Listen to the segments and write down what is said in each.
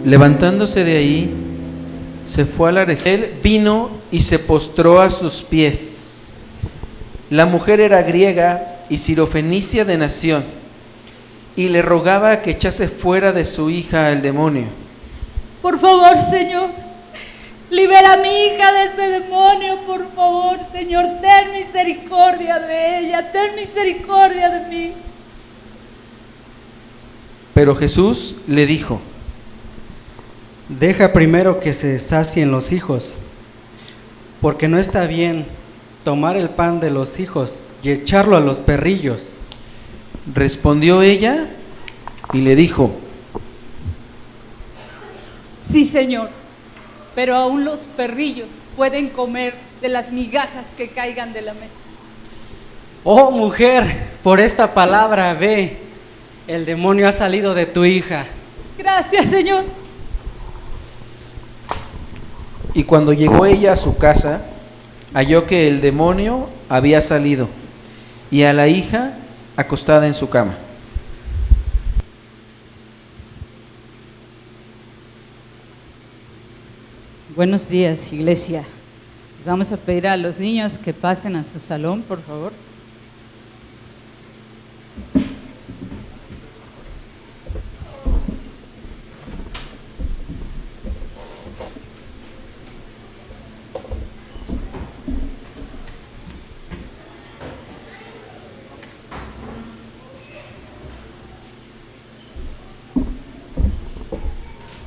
Levantándose de ahí, se fue al arrejel, vino y se postró a sus pies. La mujer era griega y sirofenicia de nación, y le rogaba que echase fuera de su hija el demonio. Por favor, Señor, libera a mi hija de ese demonio, por favor, Señor, ten misericordia de ella, ten misericordia de mí. Pero Jesús le dijo: deja primero que se sacien los hijos, porque no está bien tomar el pan de los hijos y echarlo a los perrillos. Respondió ella y le dijo: Sí, Señor, pero aún los perrillos pueden comer de las migajas que caigan de la mesa. Oh mujer, por esta palabra ve, el demonio ha salido de tu hija. Gracias, Señor. Y cuando llegó ella a su casa, halló que el demonio había salido, y a la hija acostada en su cama. Buenos días, iglesia. Les vamos a pedir a los niños que pasen a su salón, por favor.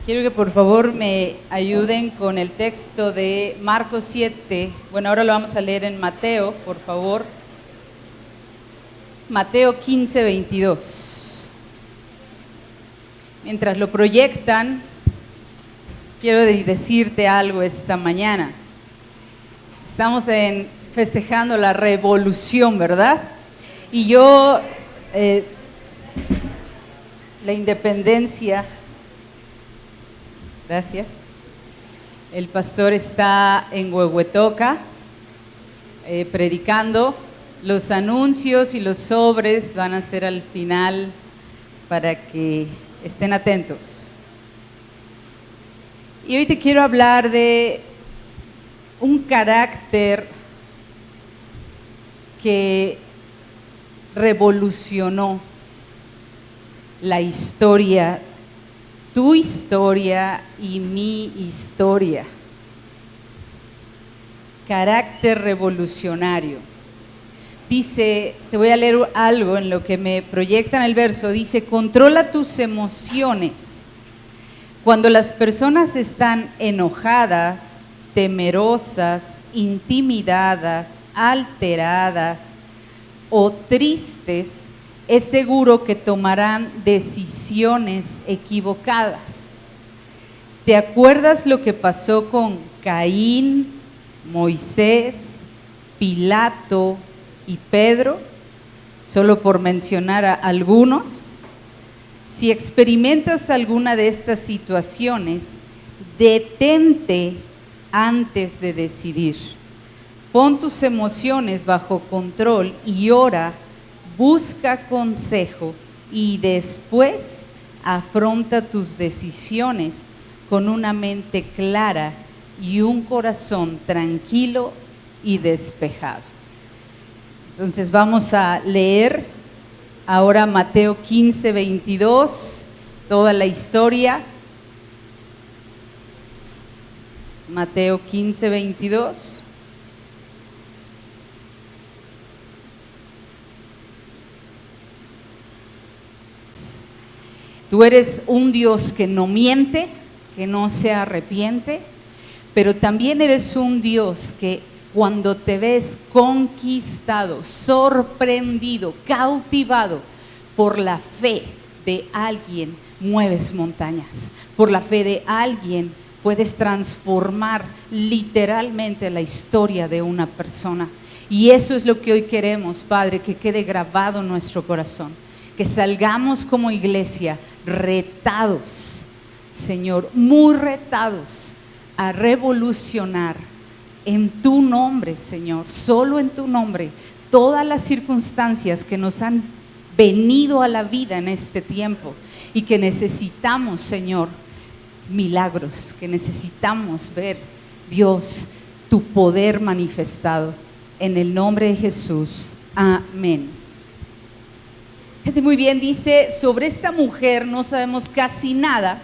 Quiero que por favor me ayuden con el texto de Marcos 7. Bueno, ahora lo vamos a leer en Mateo, por favor. Mateo 15, 22. Mientras lo proyectan, quiero decirte algo esta mañana. Estamos festejando la revolución, ¿verdad? Y yo, la independencia. Gracias. El pastor está en Huehuetoca predicando. Los anuncios y los sobres van a ser al final para que estén atentos. Y hoy te quiero hablar de un carácter que revolucionó la historia, tu historia y mi historia. Carácter revolucionario. Dice, te voy a leer algo en lo que me proyecta en el verso, dice: controla tus emociones. Cuando las personas están enojadas, temerosas, intimidadas, alteradas o tristes, es seguro que tomarán decisiones equivocadas. ¿Te acuerdas lo que pasó con Caín, Moisés, Pilato y Pedro? Solo por mencionar a algunos. Si experimentas alguna de estas situaciones, detente antes de decidir. Pon tus emociones bajo control y ora. Busca consejo y después afronta tus decisiones con una mente clara y un corazón tranquilo y despejado. Entonces vamos a leer ahora Mateo 15, 22, toda la historia. Mateo 15, 22. Tú eres un Dios que no miente, que no se arrepiente, pero también eres un Dios que cuando te ves conquistado, sorprendido, cautivado por la fe de alguien, mueves montañas. Por la fe de alguien puedes transformar literalmente la historia de una persona. Y eso es lo que hoy queremos, Padre, que quede grabado en nuestro corazón. Que salgamos como iglesia retados, Señor, muy retados a revolucionar en tu nombre, Señor, solo en tu nombre, todas las circunstancias que nos han venido a la vida en este tiempo y que necesitamos, Señor, milagros, que necesitamos ver, Dios, tu poder manifestado. En el nombre de Jesús, amén. Fíjate muy bien, dice, sobre esta mujer no sabemos casi nada,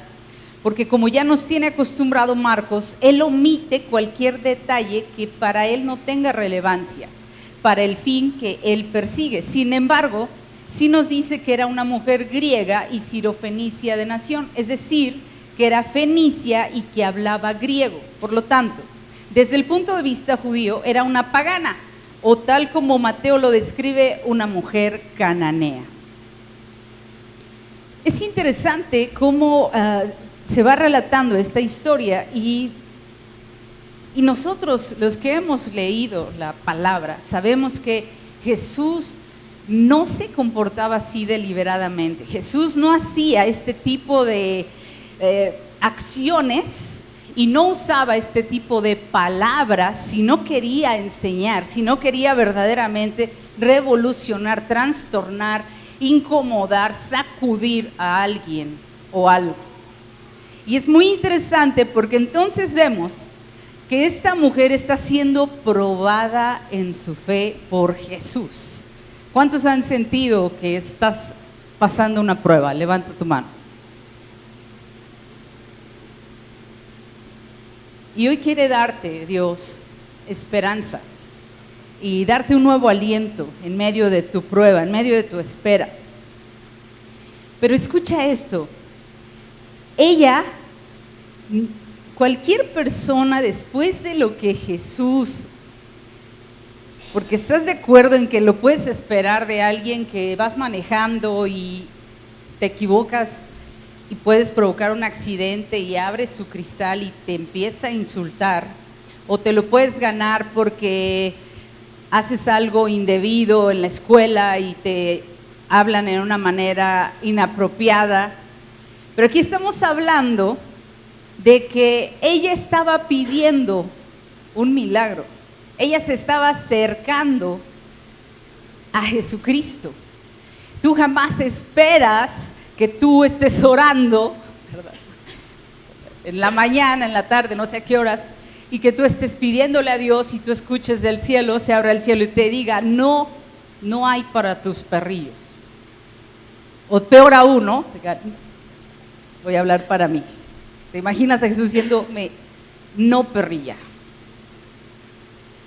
porque como ya nos tiene acostumbrado Marcos, él omite cualquier detalle que para él no tenga relevancia, para el fin que él persigue. Sin embargo, sí nos dice que era una mujer griega y sirofenicia de nación, es decir, que era fenicia y que hablaba griego. Por lo tanto, desde el punto de vista judío, era una pagana, o tal como Mateo lo describe, una mujer cananea. Es interesante cómo se va relatando esta historia y nosotros, los que hemos leído la palabra, sabemos que Jesús no se comportaba así deliberadamente. Jesús no hacía este tipo de acciones y no usaba este tipo de palabras si no quería enseñar, si no quería verdaderamente revolucionar, trastornar, incomodar, sacudir a alguien o algo. Y es muy interesante porque entonces vemos que esta mujer está siendo probada en su fe por Jesús. ¿Cuántos han sentido que estás pasando una prueba? Levanta tu mano. Y hoy quiere darte, Dios, esperanza y darte un nuevo aliento en medio de tu prueba, en medio de tu espera. Pero escucha esto, ella, cualquier persona después de lo que Jesús, porque estás de acuerdo en que lo puedes esperar de alguien que vas manejando y te equivocas y puedes provocar un accidente y abres su cristal y te empieza a insultar, o te lo puedes ganar porque haces algo indebido en la escuela y te hablan en una manera inapropiada. Pero aquí estamos hablando de que ella estaba pidiendo un milagro, ella se estaba acercando a Jesucristo. Tú jamás esperas que tú estés orando, ¿verdad?, en la mañana, en la tarde, no sé a qué horas, y que tú estés pidiéndole a Dios y tú escuches del cielo, se abra el cielo y te diga, no, no hay para tus perrillos. O peor aún, ¿no? Voy a hablar para mí. ¿Te imaginas a Jesús diciéndome, no perrilla?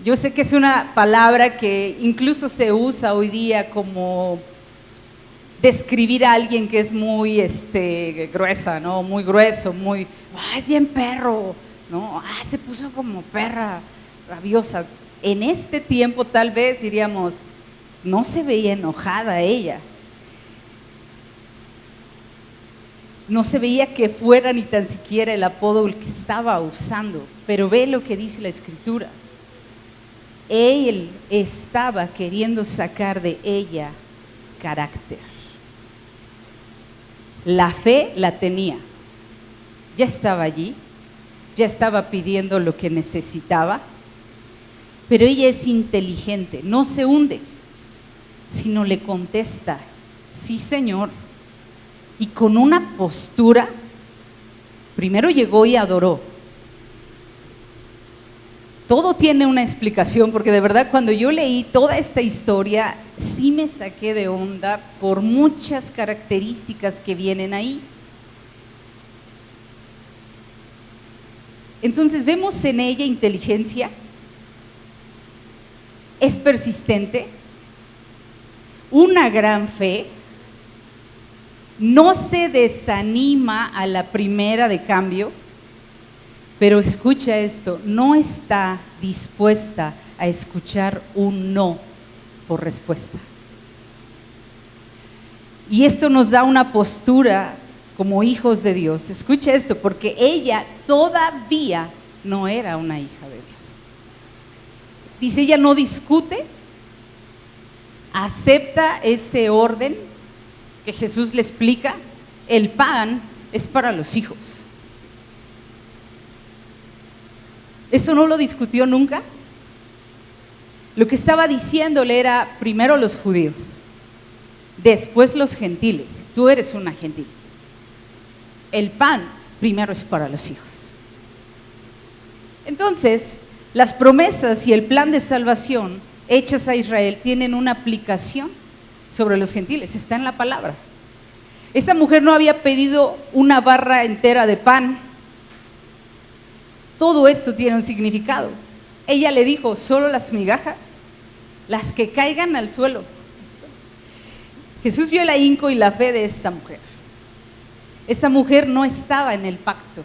Yo sé que es una palabra que incluso se usa hoy día como describir a alguien que es muy gruesa, ¿no? Muy grueso, muy, es bien perro, ¿no? Se puso como perra rabiosa. En este tiempo tal vez diríamos, no se veía enojada ella. No se veía que fuera ni tan siquiera el apodo el que estaba usando, pero ve lo que dice la Escritura. Él estaba queriendo sacar de ella carácter. La fe la tenía, ya estaba allí, ya estaba pidiendo lo que necesitaba, pero ella es inteligente, no se hunde, sino le contesta, sí, Señor. Y con una postura, primero llegó y adoró. Todo tiene una explicación, porque de verdad cuando yo leí toda esta historia, sí me saqué de onda por muchas características que vienen ahí. Entonces vemos en ella inteligencia, es persistente, una gran fe, no se desanima a la primera de cambio, pero escucha esto, no está dispuesta a escuchar un no por respuesta. Y esto nos da una postura como hijos de Dios. Escucha esto, porque ella todavía no era una hija de Dios. Dice, ella no discute, acepta ese orden que Jesús le explica, el pan es para los hijos. ¿Eso no lo discutió nunca? Lo que estaba diciéndole era primero los judíos, después los gentiles. Tú eres una gentil. El pan primero es para los hijos. Entonces, las promesas y el plan de salvación hechas a Israel tienen una aplicación sobre los gentiles, está en la palabra. Esta mujer no había pedido una barra entera de pan. Todo esto tiene un significado. Ella le dijo, solo las migajas, las que caigan al suelo. Jesús vio el ahínco y la fe de esta mujer. Esta mujer no estaba en el pacto.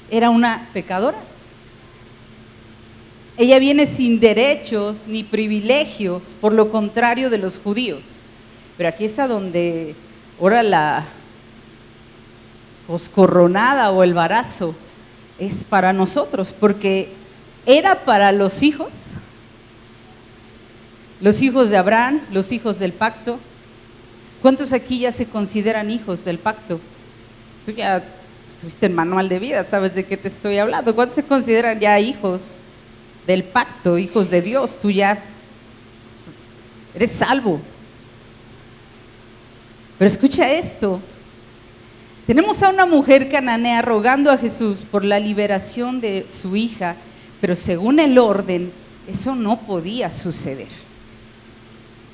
Era una pecadora. Ella viene sin derechos ni privilegios, por lo contrario de los judíos. Pero aquí está donde ahora la coscorronada o el embarazo es para nosotros, porque era para los hijos de Abraham, los hijos del pacto. ¿Cuántos aquí ya se consideran hijos del pacto? Tú ya estuviste en manual de vida, sabes de qué te estoy hablando. ¿Cuántos se consideran ya hijos del pacto, hijos de Dios? Tú ya eres salvo. Pero escucha esto, tenemos a una mujer cananea rogando a Jesús por la liberación de su hija, pero según el orden, eso no podía suceder.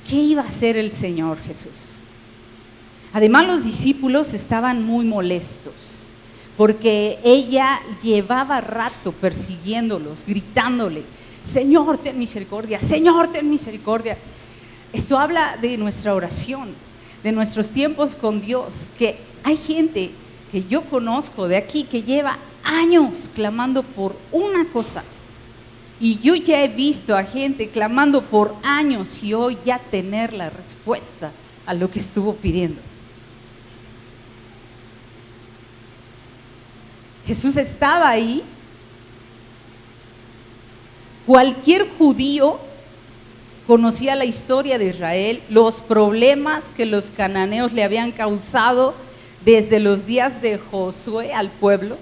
¿Qué iba a hacer el Señor Jesús? Además, los discípulos estaban muy molestos, porque ella llevaba rato persiguiéndolos, gritándole, Señor, ten misericordia, Señor, ten misericordia. Esto habla de nuestra oración, de nuestros tiempos con Dios, que hay gente que yo conozco de aquí que lleva años clamando por una cosa, y yo ya he visto a gente clamando por años y hoy ya tener la respuesta a lo que estuvo pidiendo. Jesús estaba ahí. Cualquier judío conocía la historia de Israel, los problemas que los cananeos le habían causado desde los días de Josué al pueblo.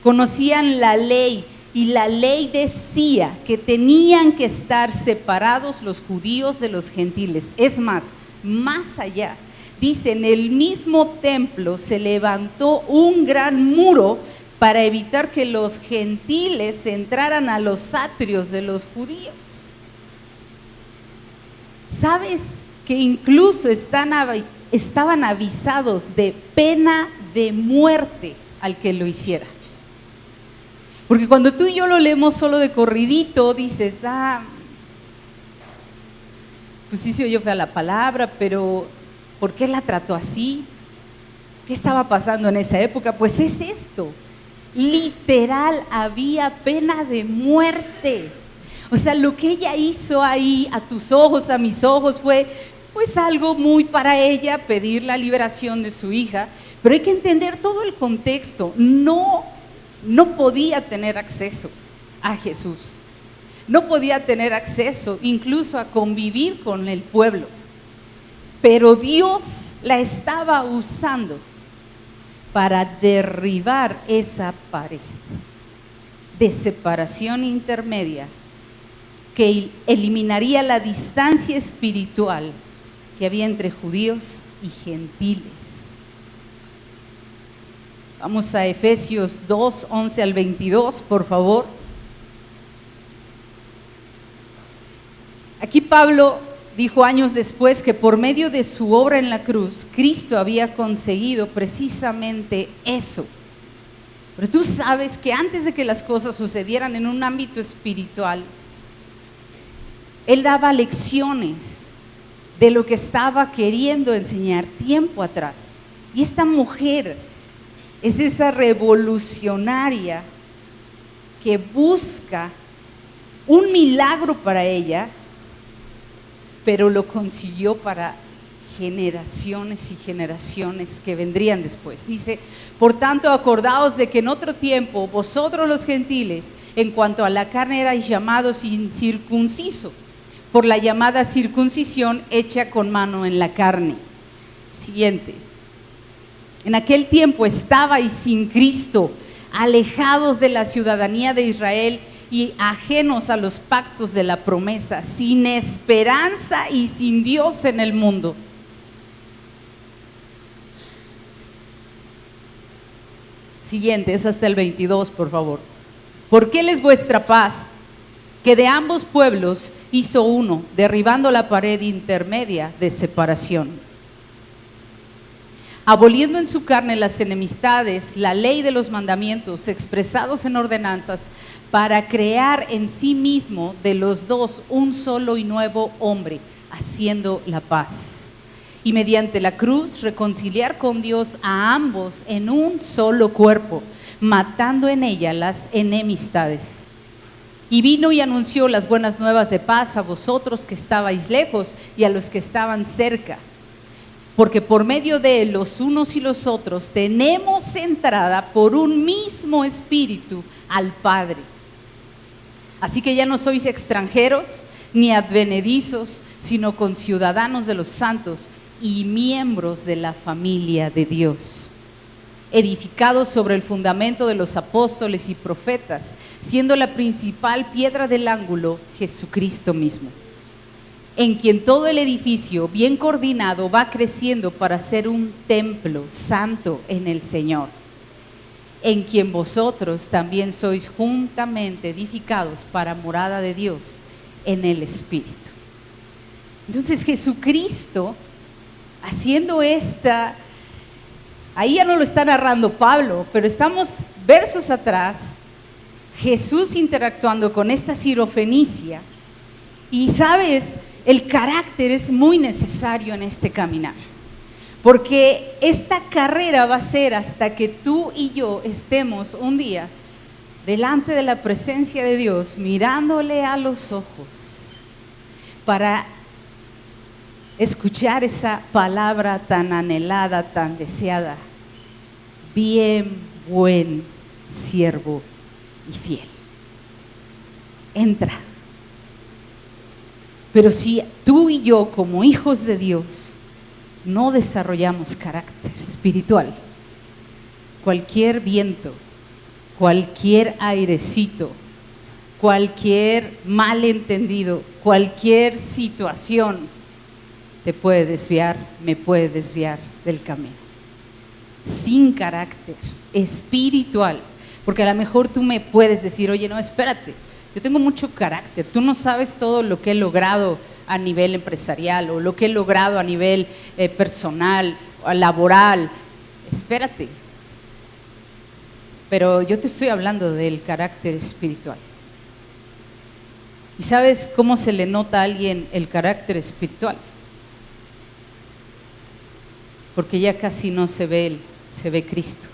Conocían la ley, y la ley decía que tenían que estar separados los judíos de los gentiles. Es más allá. Dice, en el mismo templo se levantó un gran muro para evitar que los gentiles entraran a los atrios de los judíos. ¿Sabes que incluso estaban avisados de pena de muerte al que lo hiciera? Porque cuando tú y yo lo leemos solo de corridito, dices, pues sí se oyó fea la palabra, pero ¿por qué la trató así? ¿Qué estaba pasando en esa época? Pues es esto, literal había pena de muerte. O sea, lo que ella hizo ahí, a tus ojos, a mis ojos, fue pues algo muy para ella, pedir la liberación de su hija, pero hay que entender todo el contexto. No podía tener acceso a Jesús, no podía tener acceso incluso a convivir con el pueblo, pero Dios la estaba usando para derribar esa pared de separación intermedia que eliminaría la distancia espiritual que había entre judíos y gentiles. Vamos a Efesios 2, 11 al 22, por favor. Aquí Pablo dijo años después que por medio de su obra en la cruz, Cristo había conseguido precisamente eso. Pero tú sabes que antes de que las cosas sucedieran en un ámbito espiritual, Él daba lecciones de lo que estaba queriendo enseñar tiempo atrás. Y esta mujer es esa revolucionaria que busca un milagro para ella, pero lo consiguió para generaciones y generaciones que vendrían después. Dice, por tanto, acordaos de que en otro tiempo vosotros los gentiles, en cuanto a la carne erais llamados incircunciso, por la llamada circuncisión hecha con mano en la carne. Siguiente. En aquel tiempo estabais sin Cristo, alejados de la ciudadanía de Israel y ajenos a los pactos de la promesa, sin esperanza y sin Dios en el mundo. siguiente, es hasta el 22, por favor. Porque Él es vuestra paz, que de ambos pueblos hizo uno, derribando la pared intermedia de separación, aboliendo en su carne las enemistades, la ley de los mandamientos expresados en ordenanzas, para crear en sí mismo de los dos un solo y nuevo hombre, haciendo la paz. Y mediante la cruz reconciliar con Dios a ambos en un solo cuerpo, matando en ella las enemistades. Y vino y anunció las buenas nuevas de paz a vosotros que estabais lejos y a los que estaban cerca. Porque por medio de él, los unos y los otros, tenemos entrada por un mismo espíritu al Padre. Así que ya no sois extranjeros ni advenedizos, sino conciudadanos de los santos y miembros de la familia de Dios, edificados sobre el fundamento de los apóstoles y profetas, siendo la principal piedra del ángulo Jesucristo mismo, en quien todo el edificio, bien coordinado, va creciendo para ser un templo santo en el Señor, en quien vosotros también sois juntamente edificados para morada de Dios en el Espíritu. Entonces Jesucristo, haciendo esta, ahí ya no lo está narrando Pablo, pero estamos versos atrás, Jesús interactuando con esta sirofenicia. Y sabes, el carácter es muy necesario en este caminar, porque esta carrera va a ser hasta que tú y yo estemos un día delante de la presencia de Dios, mirándole a los ojos, para escuchar esa palabra tan anhelada, tan deseada: bien, buen siervo y fiel. Entra. Pero si tú y yo, como hijos de Dios, no desarrollamos carácter espiritual, cualquier viento, cualquier airecito, cualquier malentendido, cualquier situación te puede desviar, me puede desviar del camino. Sin carácter espiritual, porque a lo mejor tú me puedes decir: oye, no, espérate, yo tengo mucho carácter, tú no sabes todo lo que he logrado a nivel empresarial o lo que he logrado a nivel personal, laboral. Espérate, pero yo te estoy hablando del carácter espiritual. ¿Y sabes cómo se le nota a alguien el carácter espiritual? Porque ya casi no se ve él, se ve Cristo.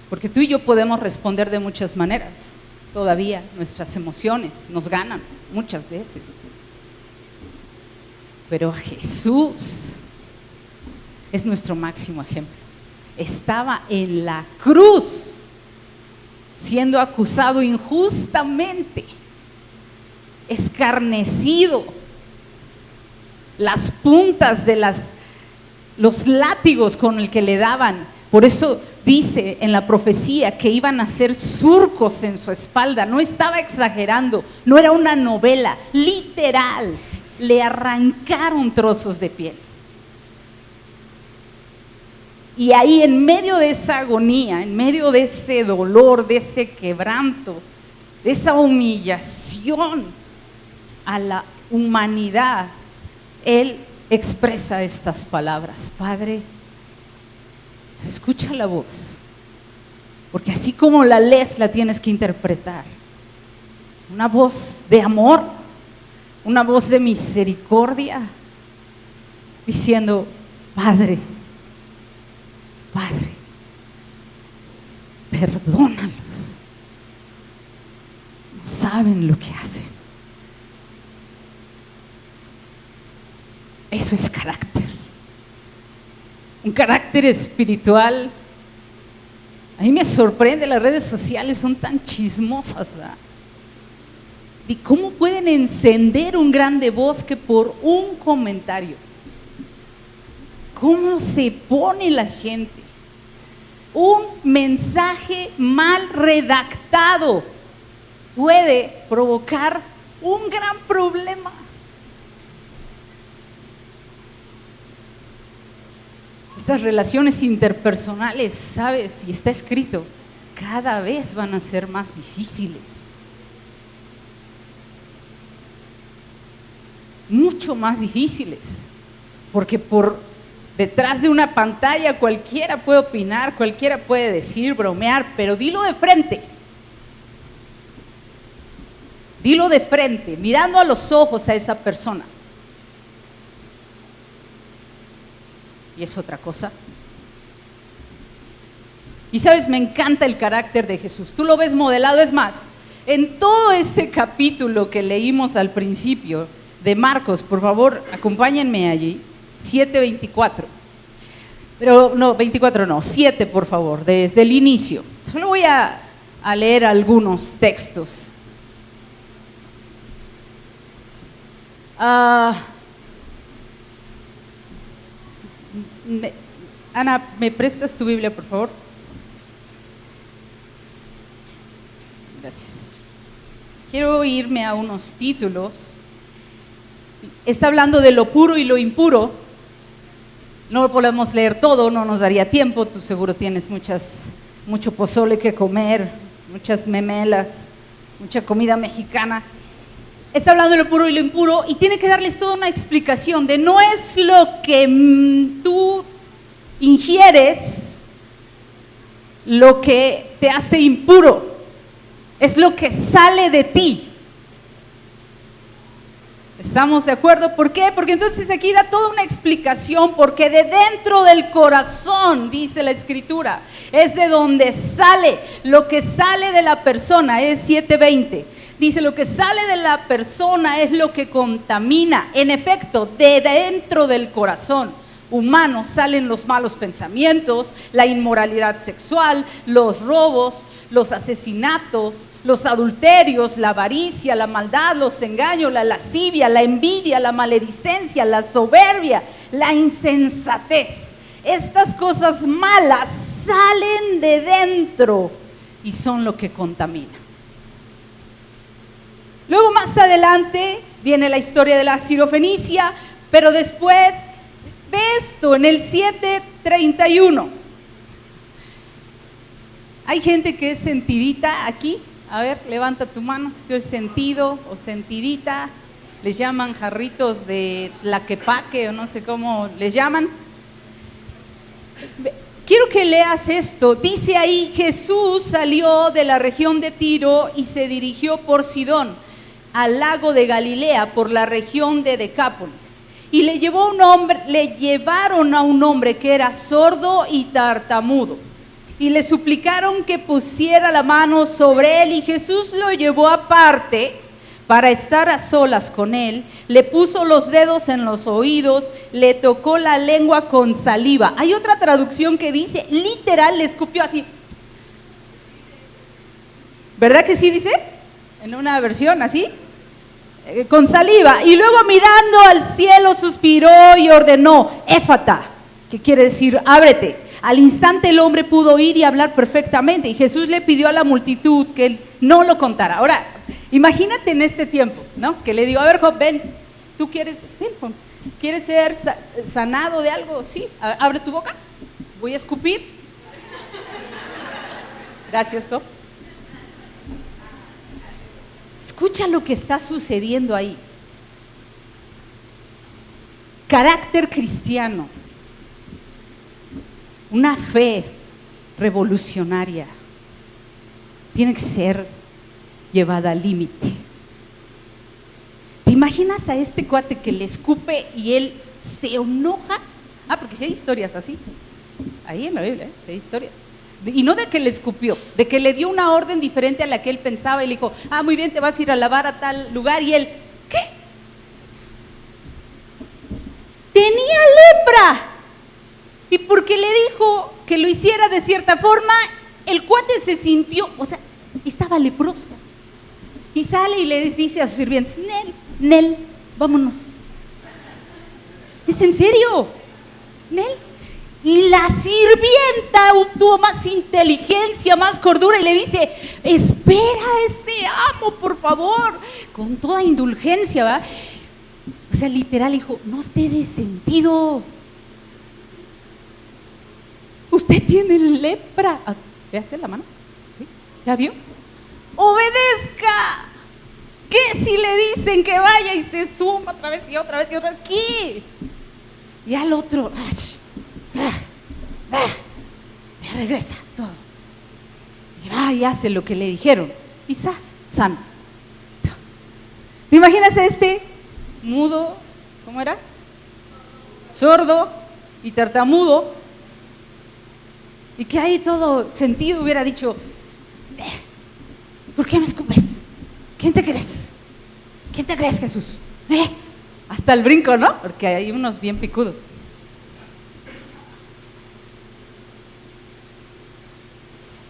Porque tú y yo podemos responder de muchas maneras. Todavía nuestras emociones nos ganan muchas veces. Pero Jesús es nuestro máximo ejemplo. Estaba en la cruz, siendo acusado injustamente, escarnecido, las puntas de los látigos con el que le daban. Por eso dice en la profecía que iban a hacer surcos en su espalda. No estaba exagerando, no era una novela, literal. Le arrancaron trozos de piel. Y ahí, en medio de esa agonía, en medio de ese dolor, de ese quebranto, de esa humillación a la humanidad, Él expresa estas palabras: Padre, escucha la voz, porque así como la lees, la tienes que interpretar. Una voz de amor, una voz de misericordia, diciendo: Padre, Padre, perdónalos, no saben lo que hacen. Eso es carácter. Un carácter espiritual. A mí me sorprende, las redes sociales son tan chismosas, ¿verdad? ¿Y cómo pueden encender un grande bosque por un comentario? ¿Cómo se pone la gente? Un mensaje mal redactado puede provocar un gran problema. Estas relaciones interpersonales, ¿sabes? Y está escrito, cada vez van a ser más difíciles. Mucho más difíciles. Porque por detrás de una pantalla cualquiera puede opinar, cualquiera puede decir, bromear, pero dilo de frente. Dilo de frente, mirando a los ojos a esa persona. Y es otra cosa. Y sabes, me encanta el carácter de Jesús. Tú lo ves modelado, es más, en todo ese capítulo que leímos al principio de Marcos, por favor, acompáñenme allí, 7:24. Pero no, 24 no, 7 por favor, desde el inicio. Solo voy a leer algunos textos. Ana, ¿me prestas tu Biblia, por favor? Gracias. Quiero irme a unos títulos. Está hablando de lo puro y lo impuro. No podemos leer todo, no nos daría tiempo. Tú seguro tienes mucho pozole que comer, muchas memelas, mucha comida mexicana. Está hablando de lo puro y lo impuro y tiene que darles toda una explicación de no es lo que tú ingieres lo que te hace impuro, es lo que sale de ti. ¿Estamos de acuerdo? ¿Por qué? Porque entonces aquí da toda una explicación, porque de dentro del corazón, dice la Escritura, es de donde sale, lo que sale de la persona, es 7:20. Dice, lo que sale de la persona es lo que contamina. En efecto, de dentro del corazón humano salen los malos pensamientos, la inmoralidad sexual, los robos, los asesinatos, los adulterios, la avaricia, la maldad, los engaños, la lascivia, la envidia, la maledicencia, la soberbia, la insensatez. Estas cosas malas salen de dentro y son lo que contamina. Luego más adelante viene la historia de la Sirofenicia, pero después ve esto en el 7:31. Hay gente que es sentidita aquí. A ver, levanta tu mano si tú eres sentido o sentidita. Les llaman jarritos de tlaquepaque o no sé cómo les llaman. Quiero que leas esto. Dice ahí, Jesús salió de la región de Tiro y se dirigió por Sidón al lago de Galilea, por la región de Decápolis. Y le llevaron a un hombre que era sordo y tartamudo. Y le suplicaron que pusiera la mano sobre él, y Jesús lo llevó aparte para estar a solas con él. Le puso los dedos en los oídos, le tocó la lengua con saliva. Hay otra traducción que dice, literal, le escupió así. ¿Verdad que sí dice? En una versión así. Con saliva, y luego mirando al cielo suspiró y ordenó, éfata, que quiere decir ábrete. Al instante el hombre pudo oír y hablar perfectamente, y Jesús le pidió a la multitud que él no lo contara. Ahora, imagínate en este tiempo, ¿no? Que le digo, a ver, Job, ven, ¿tú quieres ser sanado de algo? Sí, abre tu boca, voy a escupir. Gracias, Job. Escucha lo que está sucediendo ahí. Carácter cristiano, una fe revolucionaria, tiene que ser llevada al límite. ¿Te imaginas a este cuate que le escupe y él se enoja? Porque sí hay historias así, ahí en la Biblia, sí hay historias. Y no de que le escupió, de que le dio una orden diferente a la que él pensaba y le dijo, muy bien, te vas a ir a lavar a tal lugar, y él, ¿qué? Tenía lepra, y porque le dijo que lo hiciera de cierta forma, el cuate se sintió, estaba leproso, y sale y le dice a sus sirvientes, Nel, vámonos. ¿Es en serio? Nel. Y la sirvienta tuvo más inteligencia, más cordura, y le dice, espera a ese amo, por favor, con toda indulgencia, ¿va? Literal dijo, no esté de sentido. usted tiene lepra. ¿Ve hacer la mano? ¿Sí? ¿Ya vio? Obedezca. ¿Qué si le dicen que vaya y se suma otra vez y otra vez y otra vez? ¿Qué? Y al otro, ya regresa todo. Y va y hace lo que le dijeron. Quizás sano. ¿Te imaginas mudo? ¿Cómo era? Sordo y tartamudo. Y que ahí todo sentido hubiera dicho, ¿por qué me escupes? ¿Quién te crees? ¿Quién te crees, Jesús? Hasta el brinco, ¿no? Porque hay unos bien picudos.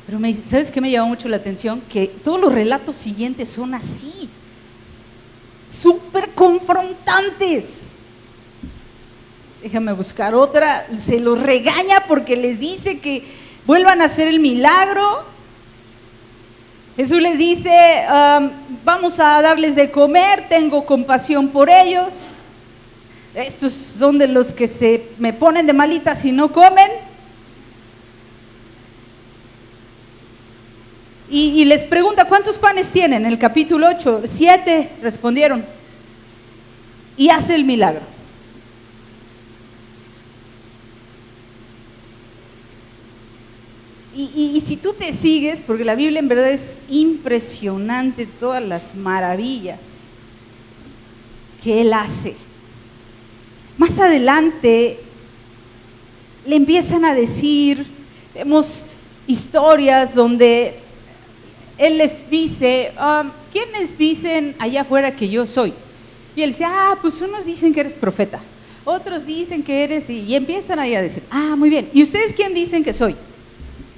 Pero ¿sabes qué me llamó mucho la atención? Que todos los relatos siguientes son así, súper confrontantes. Déjame buscar otra. Se los regaña porque les dice que vuelvan a hacer el milagro. Jesús les dice, vamos a darles de comer, tengo compasión por ellos. Estos son de los que se me ponen de malitas si no comen. Y les pregunta, ¿cuántos panes tienen? En el capítulo 8, 7 respondieron. Y hace el milagro. Y si tú te sigues, porque la Biblia en verdad es impresionante, todas las maravillas que Él hace. Más adelante le empiezan a decir, vemos historias donde Él les dice, ¿quiénes dicen allá afuera que yo soy? Y Él dice, pues unos dicen que eres profeta, otros dicen que eres, y empiezan ahí a decir, muy bien, ¿y ustedes quién dicen que soy?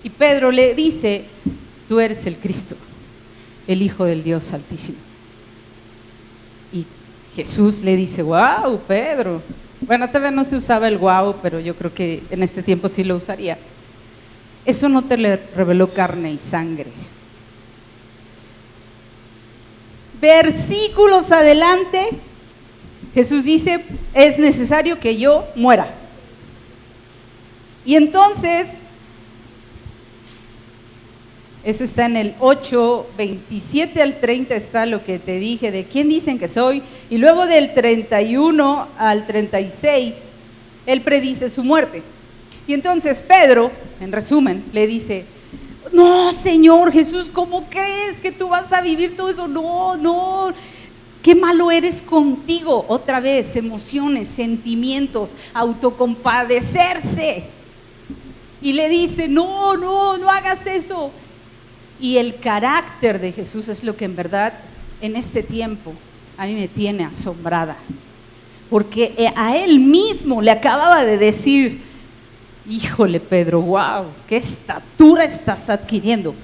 Y Pedro le dice, tú eres el Cristo, el Hijo del Dios Altísimo. Y Jesús le dice, wow, Pedro. Bueno, todavía no se usaba el wow, pero yo creo que en este tiempo sí lo usaría. Eso no te le reveló carne y sangre. Versículos adelante, Jesús dice, es necesario que yo muera. Y entonces, eso está en el 8, 27 al 30 está lo que te dije de quién dicen que soy, y luego del 31 al 36, Él predice su muerte. Y entonces Pedro, en resumen, le dice, no, Señor Jesús, ¿cómo crees que tú vas a vivir todo eso? No, qué malo eres contigo. Otra vez, emociones, sentimientos, autocompadecerse. Y le dice, no hagas eso. Y el carácter de Jesús es lo que en verdad en este tiempo a mí me tiene asombrada. Porque a Él mismo le acababa de decir, híjole Pedro, wow, qué estatura estás adquiriendo.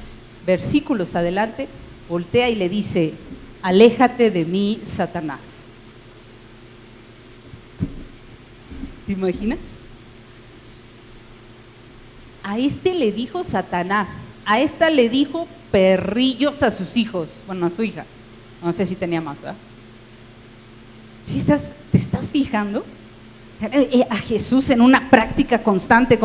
Versículos adelante, voltea y le dice, aléjate de mí, Satanás. ¿Te imaginas? A le dijo Satanás, a esta le dijo perrillos a sus hijos, bueno, a su hija, no sé si tenía más, ¿verdad? ¿Sí te estás fijando? A Jesús en una práctica constante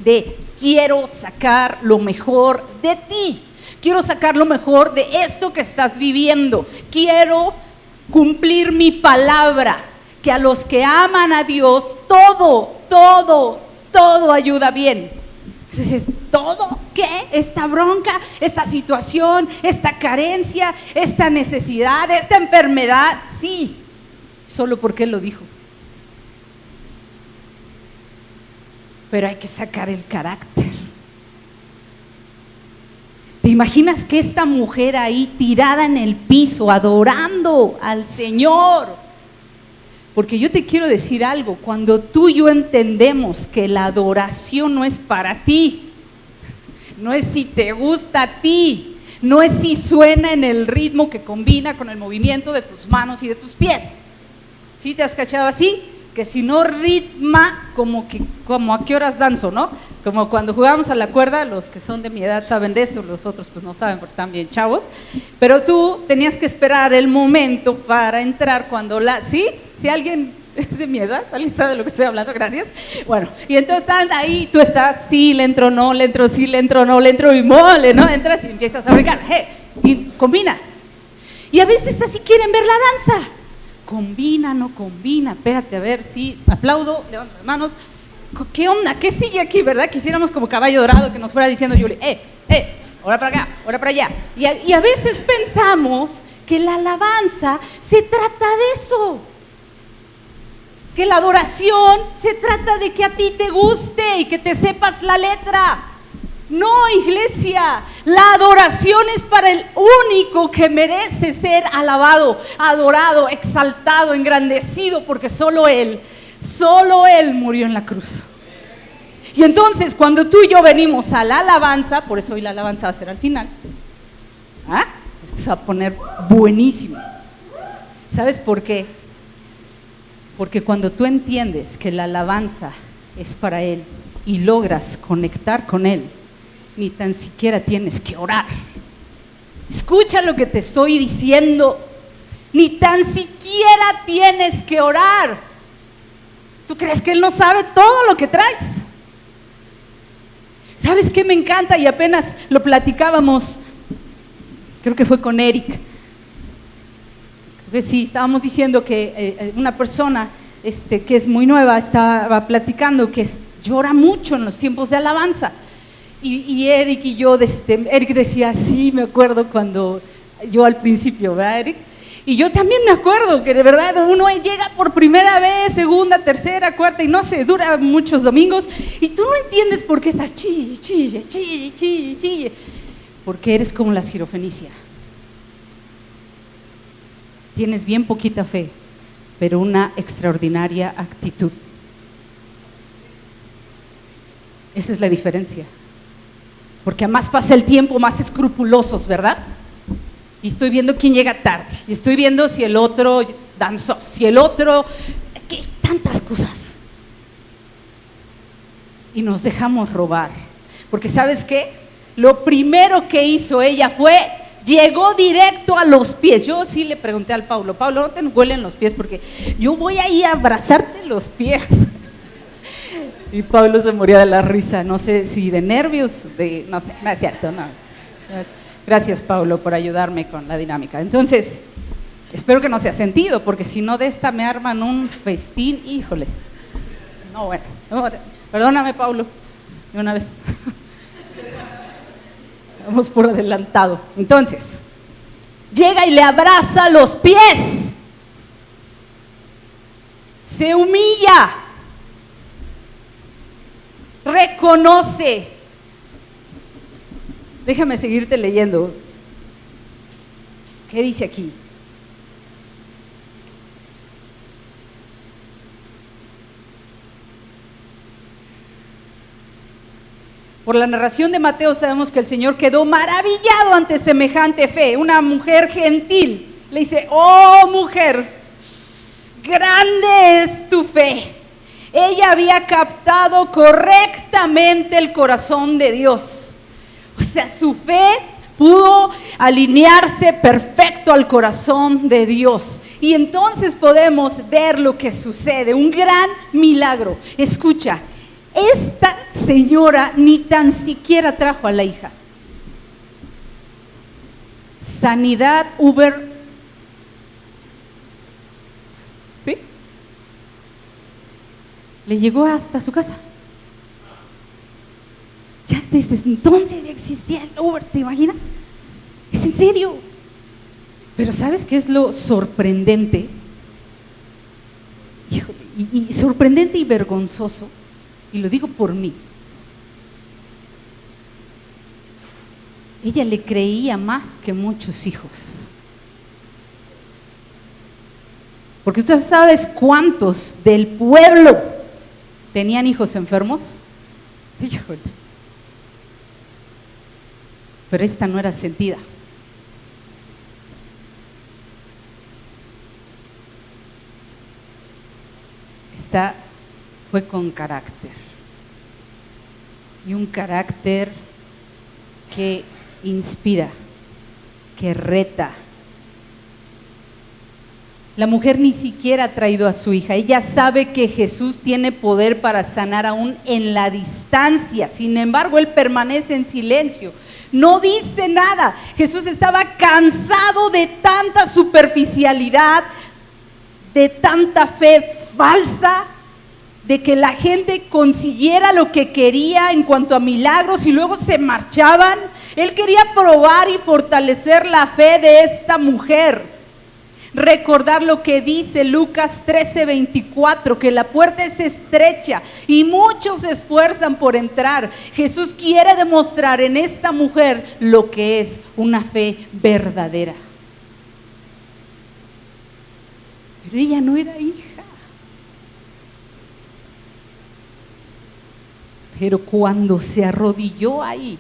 de quiero sacar lo mejor de ti, quiero sacar lo mejor de esto que estás viviendo, quiero cumplir mi palabra, que a los que aman a Dios todo ayuda bien. Entonces, ¿todo qué? Esta bronca, esta situación, esta carencia, esta necesidad, esta enfermedad, sí, solo porque Él lo dijo. Pero hay que sacar el carácter. ¿Te imaginas que esta mujer ahí tirada en el piso, adorando al Señor? Porque yo te quiero decir algo, cuando tú y yo entendemos que la adoración no es para ti, no es si te gusta a ti, no es si suena en el ritmo que combina con el movimiento de tus manos y de tus pies. ¿Sí te has cachado así? Que si no ritma, como a qué horas danzo, ¿no? Como cuando jugábamos a la cuerda, los que son de mi edad saben de esto, los otros pues no saben porque están bien chavos, pero tú tenías que esperar el momento para entrar cuando ¿sí? Si alguien Es de mi edad, ¿alguien sabe de lo que estoy hablando? Gracias. Bueno, y entonces están ahí, tú estás, sí, le entro, no, le entro, sí, le entro, no, le entro, y mole, ¿no? Entras y empiezas a brincar, y combina. Y a veces así quieren ver la danza. Combina, no combina, espérate, a ver, sí, aplaudo, levanto las manos. ¿Qué onda? ¿Qué sigue aquí, verdad? Quisiéramos como caballo dorado que nos fuera diciendo Yuli, ahora para acá, ahora para allá. Y a veces pensamos que la alabanza se trata de eso. Que la adoración se trata de que a ti te guste y que te sepas la letra. No, iglesia, la adoración es para el único que merece ser alabado, adorado, exaltado, engrandecido, porque solo Él murió en la cruz. Y entonces cuando tú y yo venimos a la alabanza, por eso hoy la alabanza va a ser al final, esto se va a poner buenísimo. ¿Sabes por qué? Porque cuando tú entiendes que la alabanza es para Él y logras conectar con Él, ni tan siquiera tienes que orar. Escucha lo que te estoy diciendo. Ni tan siquiera tienes que orar. ¿Tú crees que Él no sabe todo lo que traes? ¿Sabes qué me encanta? Y apenas lo platicábamos, creo que fue con Eric. Sí, estábamos diciendo que una persona que es muy nueva estaba platicando que llora mucho en los tiempos de alabanza. Y Eric y yo, Eric decía, sí, me acuerdo cuando yo al principio, ¿verdad, Eric? Y yo también me acuerdo que de verdad uno llega por primera vez, segunda, tercera, cuarta, y no sé, dura muchos domingos, y tú no entiendes por qué estás chille, porque eres como la Sirofenicia. Tienes bien poquita fe, pero una extraordinaria actitud. Esa es la diferencia. Porque a más pasa el tiempo, más escrupulosos, ¿verdad? Y estoy viendo quién llega tarde, y estoy viendo si el otro danzó, si el otro... que hay tantas cosas. Y nos dejamos robar. Porque ¿sabes qué? Lo primero que hizo ella fue... llegó directo a los pies. Yo sí le pregunté al Paulo, no te huelen los pies porque yo voy ahí a abrazarte los pies. Y Pablo se moría de la risa, no sé si de nervios, no sé, no es cierto, no. Gracias, Pablo, por ayudarme con la dinámica. Entonces, espero que no sea sentido, porque si no de esta me arman un festín, híjole. No, bueno, perdóname, Pablo, de una vez. Vamos por adelantado. Entonces, llega y le abraza los pies. Se humilla. Reconoce. Déjame seguirte leyendo. ¿Qué dice aquí? Por la narración de Mateo sabemos que el Señor quedó maravillado ante semejante fe. Una mujer gentil le dice, oh mujer, grande es tu fe. Ella había captado correctamente el corazón de Dios. O sea, su fe pudo alinearse perfecto al corazón de Dios. Y entonces podemos ver lo que sucede, un gran milagro. Escucha, esta señora ni tan siquiera trajo a la hija. Sanidad Uber. ¿Sí? Le llegó hasta su casa. Ya desde entonces ya existía el Uber, ¿te imaginas? ¿Es en serio? Pero ¿sabes qué es lo sorprendente? Híjole, y sorprendente y vergonzoso. Y lo digo por mí. Ella le creía más que muchos hijos. Porque tú sabes cuántos del pueblo tenían hijos enfermos. Híjole. Pero esta no era sentida. Esta fue con carácter. Y un carácter que inspira, que reta, La mujer ni siquiera ha traído a su hija. Ella sabe que Jesús tiene poder para sanar aún en la distancia. Sin embargo, él permanece en silencio. No dice nada. Jesús estaba cansado de tanta superficialidad, de tanta fe falsa, de que la gente consiguiera lo que quería en cuanto a milagros y luego se marchaban. Él quería probar y fortalecer la fe de esta mujer. Recordar lo que dice Lucas 13:24, que la puerta es estrecha y muchos se esfuerzan por entrar. Jesús quiere demostrar en esta mujer lo que es una fe verdadera. Pero ella no era hija. Pero cuando se arrodilló ahí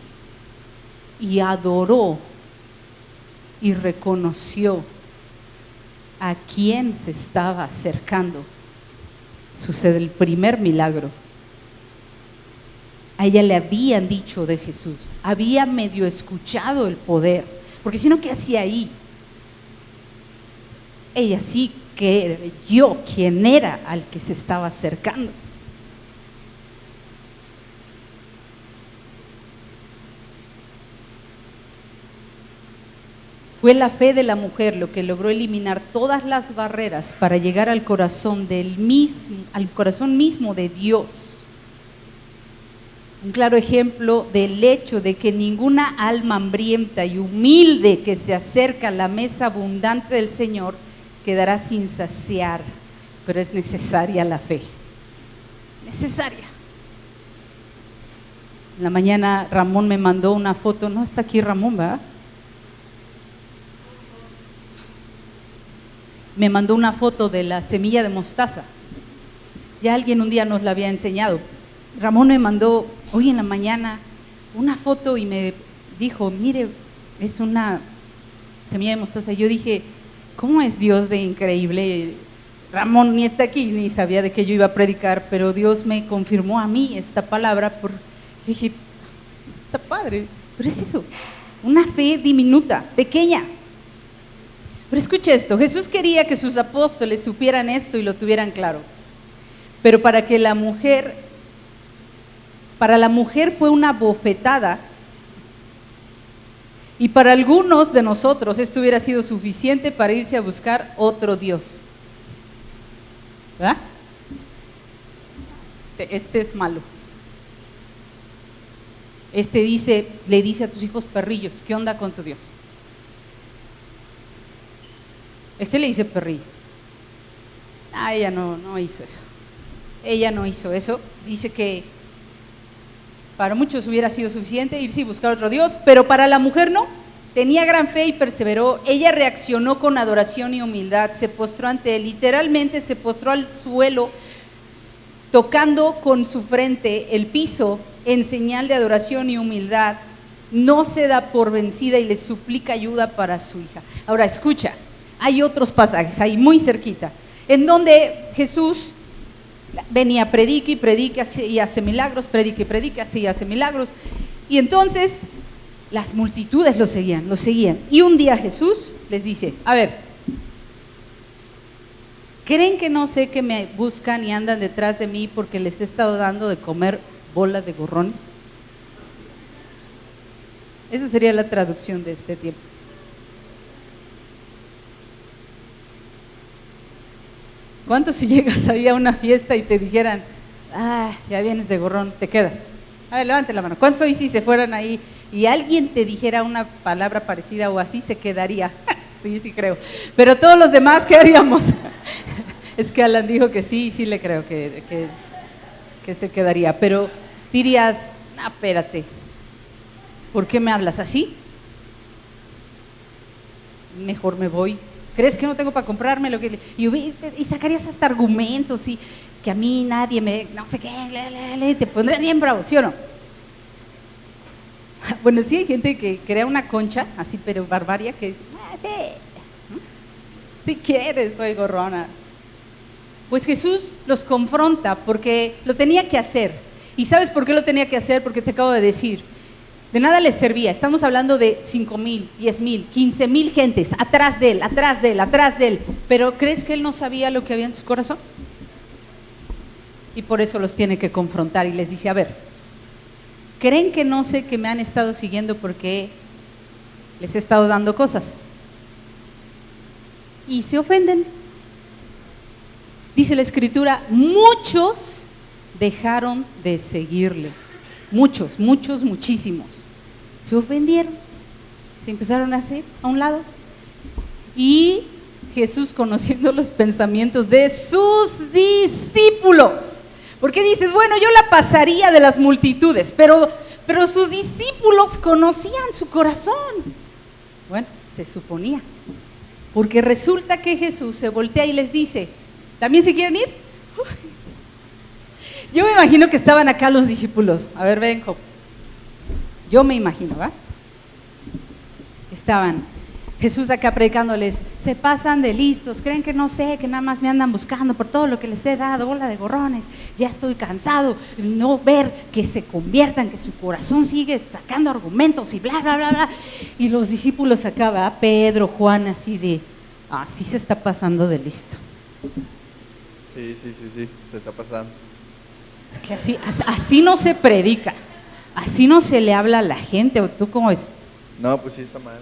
y adoró y reconoció a quién se estaba acercando, sucede el primer milagro. A ella le habían dicho de Jesús, había medio escuchado el poder, porque si no, ¿qué hacía ahí? Ella sí creyó quién era al que se estaba acercando. Fue la fe de la mujer lo que logró eliminar todas las barreras para llegar al corazón mismo de Dios. Un claro ejemplo del hecho de que ninguna alma hambrienta y humilde que se acerca a la mesa abundante del Señor quedará sin saciar, pero es necesaria la fe. Necesaria. En la mañana Ramón me mandó una foto, no está aquí Ramón, ¿verdad? Me mandó una foto de la semilla de mostaza. Ya alguien un día nos la había enseñado. Ramón me mandó hoy en la mañana una foto y me dijo, mire, es una semilla de mostaza. Y yo dije, ¿cómo es Dios de increíble? Ramón ni está aquí, ni sabía de qué yo iba a predicar, pero Dios me confirmó a mí esta palabra. Yo dije, está padre, pero es eso, una fe diminuta, pequeña. Pero escuche esto, Jesús quería que sus apóstoles supieran esto y lo tuvieran claro. Pero para la mujer fue una bofetada, y para algunos de nosotros esto hubiera sido suficiente para irse a buscar otro Dios. ¿Verdad? Este es malo. Este le dice a tus hijos perrillos, ¿qué onda con tu Dios? Este le dice perrillo. Ella no hizo eso. Ella no hizo eso. Dice que para muchos hubiera sido suficiente irse y buscar otro Dios, pero para la mujer no. Tenía gran fe y perseveró. Ella reaccionó con adoración y humildad. Se postró ante él. Literalmente se postró al suelo, tocando con su frente el piso en señal de adoración y humildad. No se da por vencida y le suplica ayuda para su hija. Ahora escucha. Hay otros pasajes ahí muy cerquita, en donde Jesús venía, predica y predica y hace milagros, predica y predica y hace milagros. Y entonces las multitudes lo seguían. Y un día Jesús les dice, a ver, ¿creen que no sé que me buscan y andan detrás de mí porque les he estado dando de comer bola de gorrones? Esa sería la traducción de este tiempo. ¿Cuánto si llegas ahí a una fiesta y te dijeran, ya vienes de gorrón, te quedas? A ver, levante la mano. ¿Cuántos hoy si se fueran ahí y alguien te dijera una palabra parecida o así, se quedaría? Sí creo. Pero todos los demás, ¿qué haríamos? Es que Alan dijo que sí le creo que se quedaría. Pero dirías, espérate, ¿por qué me hablas así? Mejor me voy. ¿Crees que no tengo para comprarme lo que...? Y sacarías hasta argumentos y que a mí nadie me... no sé qué, te pondrías bien bravo, ¿sí o no? Bueno, sí hay gente que crea una concha, así pero barbaria, que dice, sí, si quieres, soy gorrona. Pues Jesús los confronta porque lo tenía que hacer. ¿Y sabes por qué lo tenía que hacer? Porque te acabo de decir, De nada les servía. Estamos hablando de 5,000, 10,000, 15,000 gentes atrás de él, atrás de él, atrás de él. Pero ¿crees que él no sabía lo que había en su corazón? Y por eso los tiene que confrontar y les dice, a ver, ¿creen que no sé que me han estado siguiendo porque les he estado dando cosas? Y se ofenden. Dice la Escritura, muchos dejaron de seguirle. Muchos, muchísimos. Se ofendieron, se empezaron a hacer a un lado. Y Jesús, conociendo los pensamientos de sus discípulos, porque dices, bueno, yo la pasaría de las multitudes, pero sus discípulos conocían su corazón. Bueno, se suponía, porque resulta que Jesús se voltea y les dice, ¿también se quieren ir? Yo me imagino que estaban acá los discípulos. A ver, ven, Job. Yo me imagino, ¿va? Estaban Jesús acá predicándoles, se pasan de listos, creen que no sé, que nada más me andan buscando por todo lo que les he dado, bola de gorrones, ya estoy cansado de no ver que se conviertan, que su corazón sigue sacando argumentos y bla, bla, bla, bla. Y los discípulos acá, ¿va? Pedro, Juan, así de, así se está pasando de listo. Sí, se está pasando. Es que así no se predica, así no se le habla a la gente. ¿O tú cómo es? No, pues sí, está mal.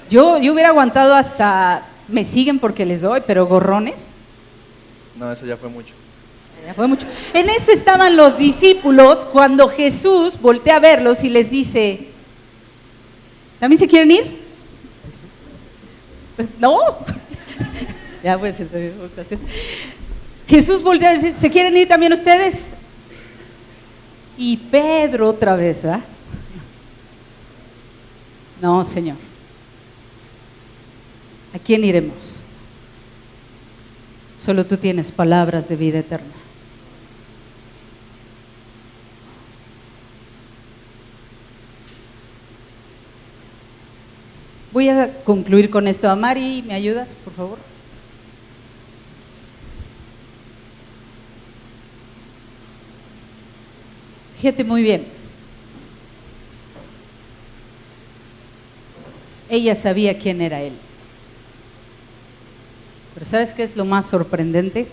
Yo hubiera aguantado hasta me siguen porque les doy, pero gorrones. No, eso ya fue mucho. Ya fue mucho. En eso estaban los discípulos cuando Jesús voltea a verlos y les dice, ¿también se quieren ir? Pues, no. Ya puede ser. Gracias. Jesús voltea a decir, ¿se quieren ir también ustedes? Y Pedro otra vez, ¿verdad? No, Señor. ¿A quién iremos? Solo tú tienes palabras de vida eterna. Voy a concluir con esto. Amari, ¿me ayudas, por favor? Fíjate muy bien. Ella sabía quién era él. Pero ¿sabes qué es lo más sorprendente?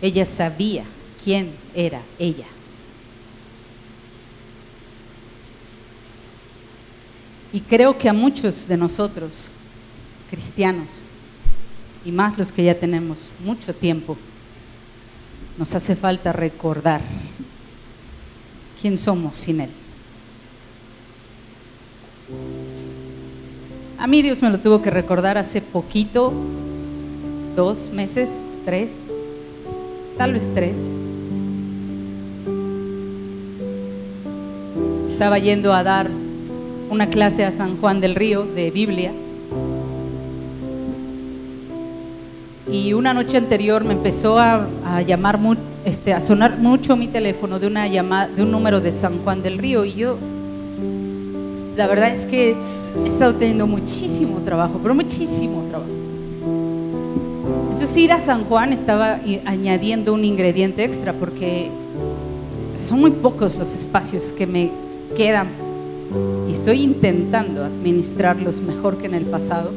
Ella sabía quién era ella. Y creo que a muchos de nosotros, cristianos, y más los que ya tenemos mucho tiempo, nos hace falta recordar quién somos sin Él. A mí Dios me lo tuvo que recordar hace poquito, 2 meses, 3, tal vez 3. Estaba yendo a dar una clase a San Juan del Río de Biblia. Y una noche anterior me empezó a llamar, a sonar mucho mi teléfono de una llamada, de un número de San Juan del Río. Y yo, la verdad es que he estado teniendo muchísimo trabajo, pero muchísimo trabajo. Entonces ir a San Juan estaba añadiendo un ingrediente extra porque son muy pocos los espacios que me quedan y estoy intentando administrarlos mejor que en el pasado.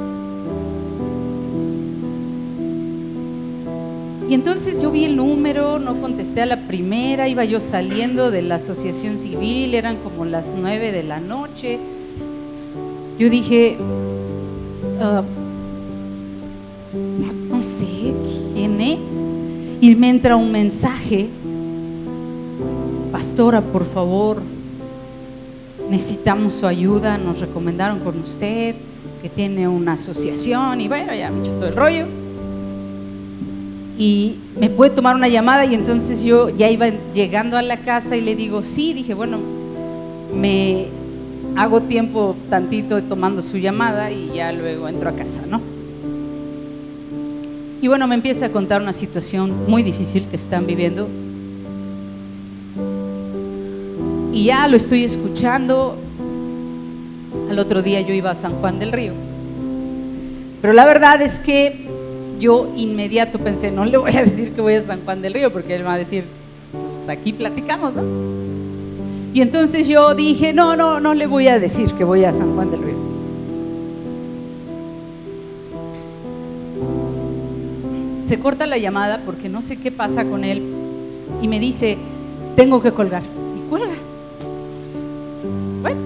Y entonces yo vi el número, no contesté a la primera, iba yo saliendo de la asociación civil, eran como las 9 de la noche. Yo dije, no sé quién es. Y me entra un mensaje, pastora, por favor, necesitamos su ayuda, nos recomendaron con usted, que tiene una asociación, y bueno, ya me echó todo el rollo. Y me puede tomar una llamada, y entonces yo ya iba llegando a la casa y le digo, sí, dije, bueno, me hago tiempo tantito tomando su llamada y ya luego entro a casa, ¿no? Y bueno, me empieza a contar una situación muy difícil que están viviendo. Y ya lo estoy escuchando. Al otro día yo iba a San Juan del Río. Pero la verdad es que yo inmediato pensé, no le voy a decir que voy a San Juan del Río, porque él me va a decir, pues aquí platicamos, ¿no? Y entonces yo dije, no le voy a decir que voy a San Juan del Río. Se corta la llamada porque no sé qué pasa con él y me dice, tengo que colgar. Y cuelga. Bueno,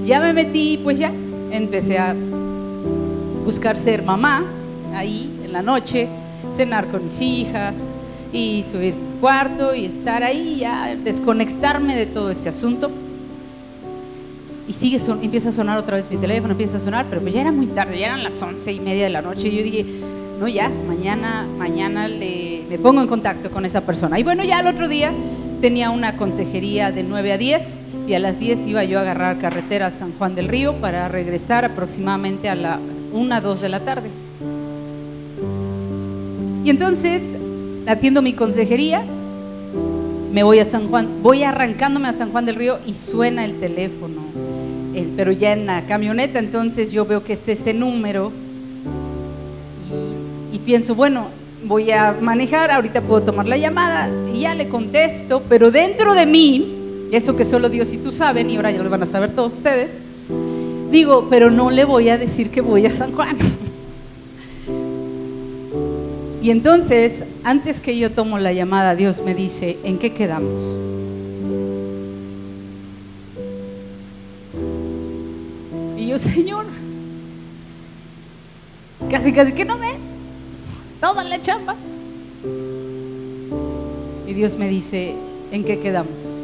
ya me metí, pues ya empecé a buscar ser mamá ahí en la noche, cenar con mis hijas y subir mi cuarto y estar ahí, ya desconectarme de todo ese asunto. Y empieza a sonar otra vez mi teléfono, empieza a sonar, pero pues ya era muy tarde, ya eran las 11:30 de la noche. Y yo dije, no, ya, mañana me pongo en contacto con esa persona. Y bueno, ya el otro día tenía una consejería de 9 a 10 y a las 10 iba yo a agarrar carretera a San Juan del Río para regresar aproximadamente a la 1, 2 de la tarde. Y entonces atiendo mi consejería, me voy a San Juan, voy arrancándome a San Juan del Río y suena el teléfono, pero ya en la camioneta. Entonces yo veo que es ese número y pienso, bueno, voy a manejar, ahorita puedo tomar la llamada y ya le contesto, pero dentro de mí, eso que solo Dios y tú saben, y ahora ya lo van a saber todos ustedes, digo, pero no le voy a decir que voy a San Juan. Y entonces, antes que yo tomo la llamada, Dios me dice, ¿en qué quedamos? Y yo, Señor, casi que no ves toda la chamba. Y Dios me dice, ¿en qué quedamos?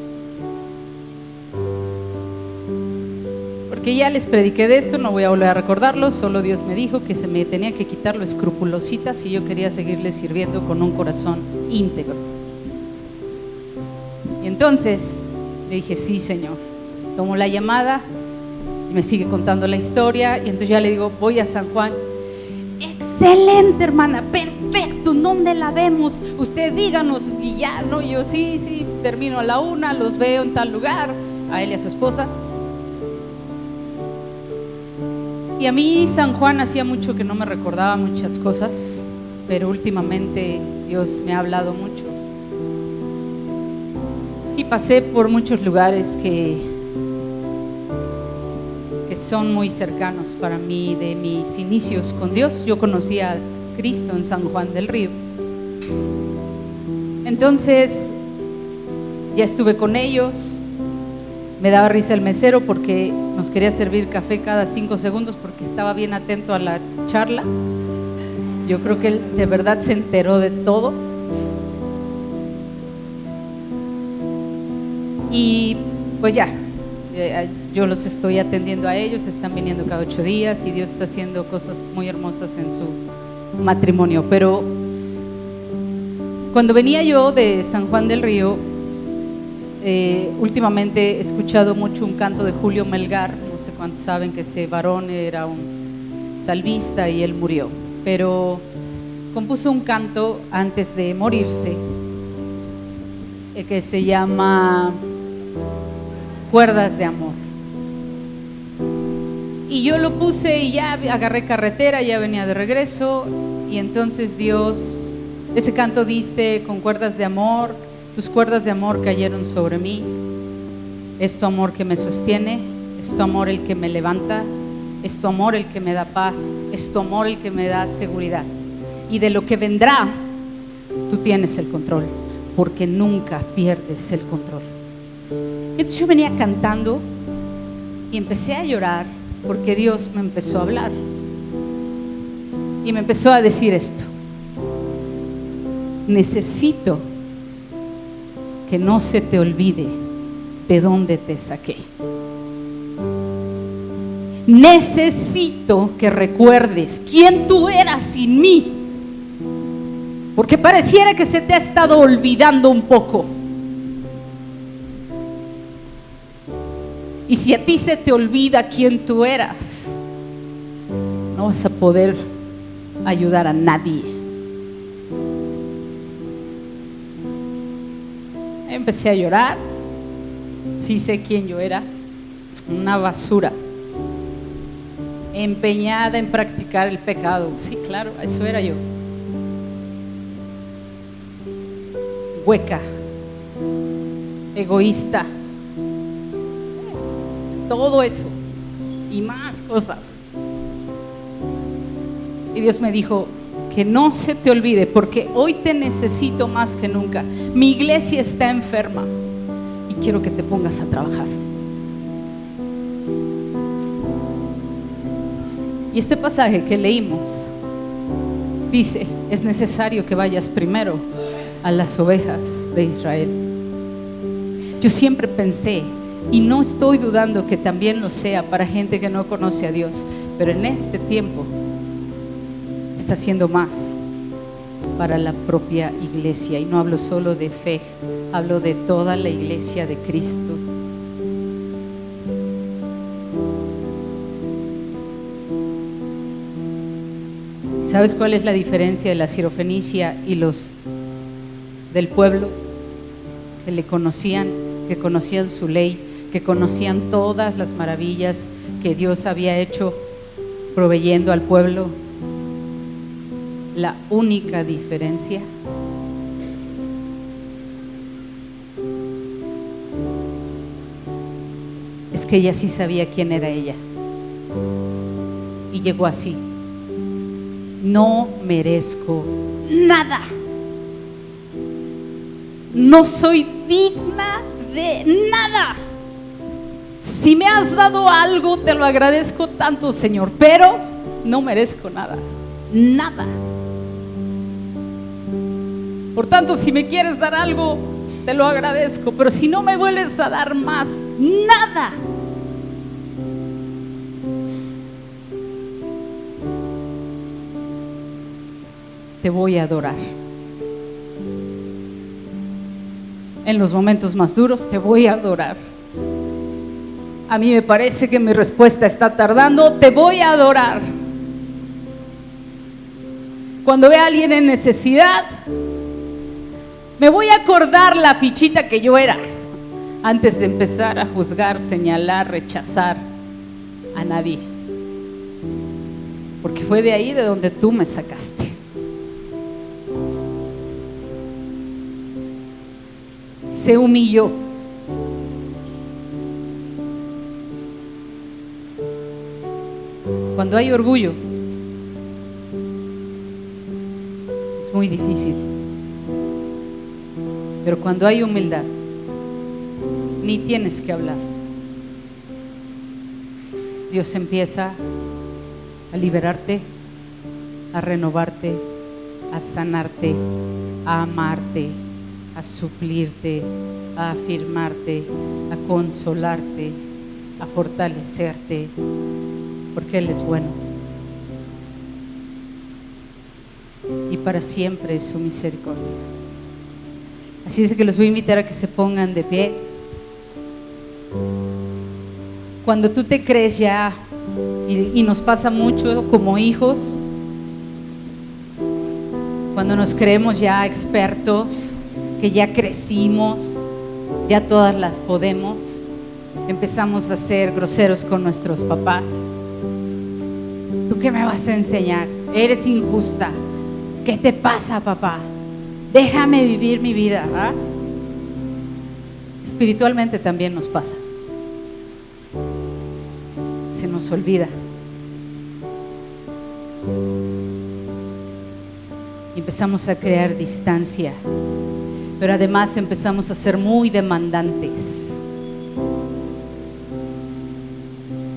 Porque ya les prediqué de esto, no voy a volver a recordarlo, solo Dios me dijo que se me tenía que quitar lo escrupulosita si yo quería seguirle sirviendo con un corazón íntegro. Y entonces le dije, sí, Señor. Tomo la llamada y me sigue contando la historia, y entonces ya le digo, voy a San Juan. Excelente, hermana, perfecto, ¿dónde la vemos? Usted díganos. Y ya, ¿no? Y yo, sí, termino a la 1, los veo en tal lugar, a él y a su esposa. Y a mí San Juan hacía mucho que no me recordaba muchas cosas, pero últimamente Dios me ha hablado mucho. Y pasé por muchos lugares que son muy cercanos para mí de mis inicios con Dios. Yo conocí a Cristo en San Juan del Río. Entonces ya estuve con ellos. Me daba risa el mesero porque nos quería servir café cada 5 segundos porque estaba bien atento a la charla. Yo creo que él de verdad se enteró de todo. Y pues ya, yo los estoy atendiendo a ellos, están viniendo cada 8 días y Dios está haciendo cosas muy hermosas en su matrimonio. Pero cuando venía yo de San Juan del Río, últimamente he escuchado mucho un canto de Julio Melgar. No sé cuántos saben que ese varón era un salmista y él murió, pero compuso un canto antes de morirse que se llama Cuerdas de Amor. Y yo lo puse y ya agarré carretera, ya venía de regreso. Y entonces Dios, ese canto dice, con cuerdas de amor, tus cuerdas de amor cayeron sobre mí. Es tu amor que me sostiene, es tu amor el que me levanta, es tu amor el que me da paz, es tu amor el que me da seguridad. Y de lo que vendrá, tú tienes el control, porque nunca pierdes el control. Entonces yo venía cantando y empecé a llorar porque Dios me empezó a hablar y me empezó a decir esto: necesito que no se te olvide de dónde te saqué. Necesito que recuerdes quién tú eras sin mí, porque pareciera que se te ha estado olvidando un poco. Y si a ti se te olvida quién tú eras, no vas a poder ayudar a nadie. Empecé a llorar. Sí sé quién yo era, una basura, empeñada en practicar el pecado. Sí, claro, eso era yo. Hueca, egoísta, todo eso y más cosas. Y Dios me dijo, que no se te olvide, porque hoy te necesito más que nunca. Mi iglesia está enferma y quiero que te pongas a trabajar. Y este pasaje que leímos dice, es necesario que vayas primero a las ovejas de Israel. Yo siempre pensé, y no estoy dudando que también lo sea para gente que no conoce a Dios, pero en este tiempo está haciendo más para la propia iglesia. Y no hablo solo de fe, hablo de toda la iglesia de Cristo. ¿Sabes cuál es la diferencia de la sirofenicia y los del pueblo? Que le conocían, que conocían su ley, que conocían todas las maravillas que Dios había hecho proveyendo al pueblo. La única diferencia es que ella sí sabía quién era ella y llegó así: no merezco nada, no soy digna de nada. Si me has dado algo, te lo agradezco tanto, Señor, pero no merezco nada, nada. Por tanto, si me quieres dar algo, te lo agradezco, pero si no me vuelves a dar más, nada. Te voy a adorar. En los momentos más duros te voy a adorar. A mí me parece que mi respuesta está tardando, te voy a adorar. Cuando vea a alguien en necesidad, me voy a acordar la fichita que yo era antes de empezar a juzgar, señalar, rechazar a nadie, porque fue de ahí de donde tú me sacaste. Se humilló. Cuando hay orgullo es muy difícil, pero cuando hay humildad ni tienes que hablar. Dios empieza a liberarte, a renovarte, a sanarte, a amarte, a suplirte, a afirmarte, a consolarte, a fortalecerte, porque Él es bueno y para siempre es su misericordia. Así es que los voy a invitar a que se pongan de pie. Cuando tú te crees ya, y nos pasa mucho como hijos, cuando nos creemos ya expertos, que ya crecimos, ya todas las podemos, empezamos a ser groseros con nuestros papás. ¿Tú qué me vas a enseñar? Eres injusta. ¿Qué te pasa, papá? Déjame vivir mi vida, ¿ah? Espiritualmente también nos pasa. Se nos olvida. Y empezamos a crear distancia, pero además empezamos a ser muy demandantes.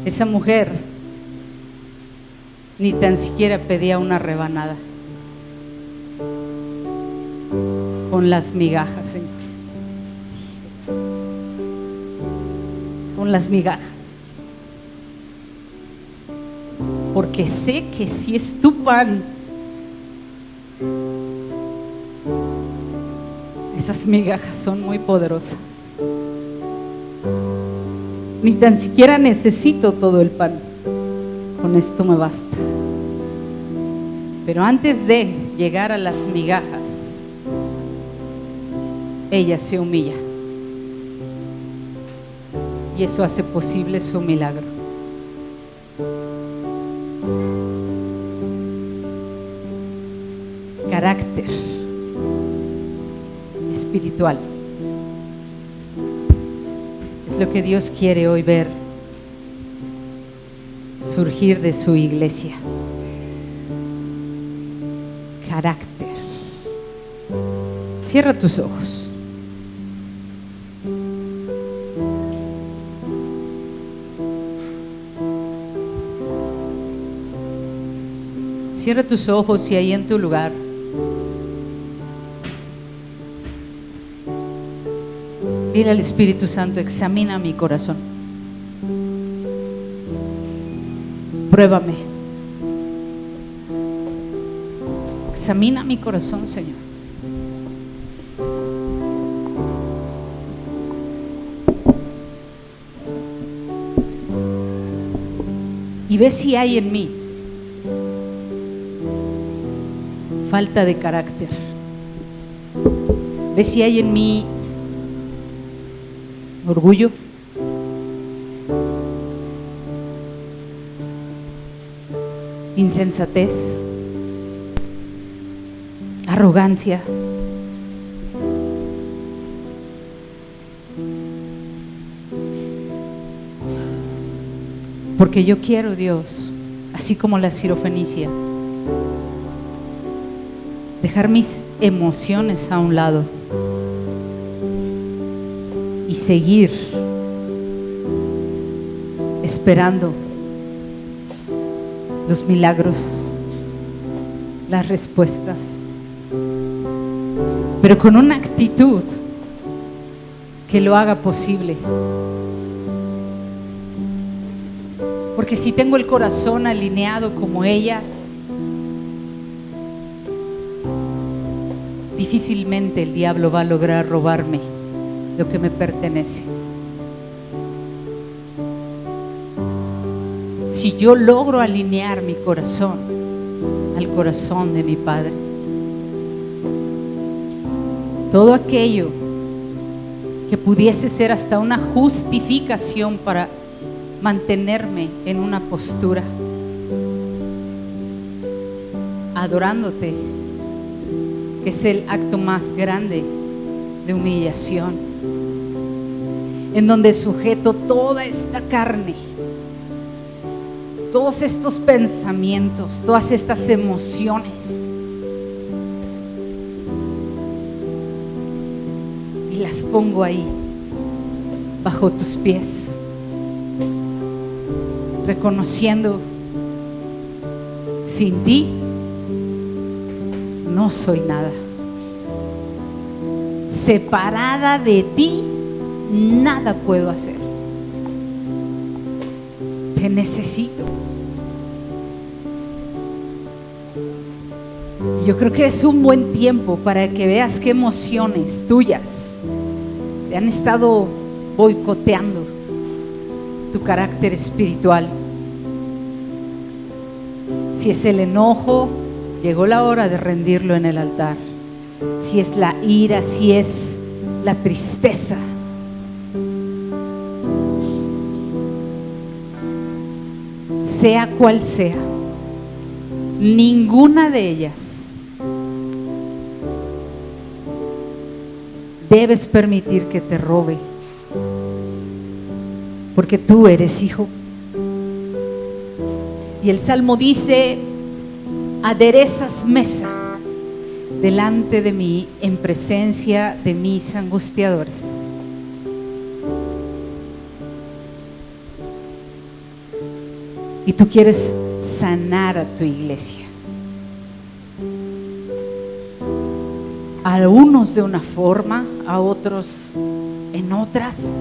Esa mujer ni tan siquiera pedía una rebanada. Con las migajas, Señor. Con las migajas. Porque sé que si es tu pan, esas migajas son muy poderosas. Ni tan siquiera necesito todo el pan. Con esto me basta. Pero antes de llegar a las migajas, ella se humilla. Y eso hace posible su milagro. Carácter espiritual es lo que Dios quiere hoy ver surgir de su iglesia. Carácter. Cierra tus ojos. Cierra tus ojos y ahí en tu lugar dile al Espíritu Santo: examina mi corazón, pruébame, examina mi corazón, Señor. Y ve si hay en mí falta de carácter. Ve si hay en mí orgullo, insensatez, arrogancia. Porque yo quiero, Dios, así como la sirofenicia, dejar mis emociones a un lado y seguir esperando los milagros, las respuestas, pero con una actitud que lo haga posible. Porque si tengo el corazón alineado como ella, difícilmente el diablo va a lograr robarme lo que me pertenece. Si yo logro alinear mi corazón al corazón de mi Padre, todo aquello que pudiese ser hasta una justificación para mantenerme en una postura adorándote, que es el acto más grande de humillación, en donde sujeto toda esta carne, todos estos pensamientos, todas estas emociones, y las pongo ahí bajo tus pies, reconociendo: sin ti no soy nada, separada de ti nada puedo hacer, te necesito. Yo creo que es un buen tiempo para que veas qué emociones tuyas te han estado boicoteando tu carácter espiritual. Si es el enojo, llegó la hora de rendirlo en el altar. Si es la ira, si es la tristeza, sea cual sea, ninguna de ellas debes permitir que te robe, porque tú eres hijo. Y el Salmo dice: aderezas mesa delante de mí en presencia de mis angustiadores. Y tú quieres sanar a tu iglesia, a unos de una forma, a otros en otras.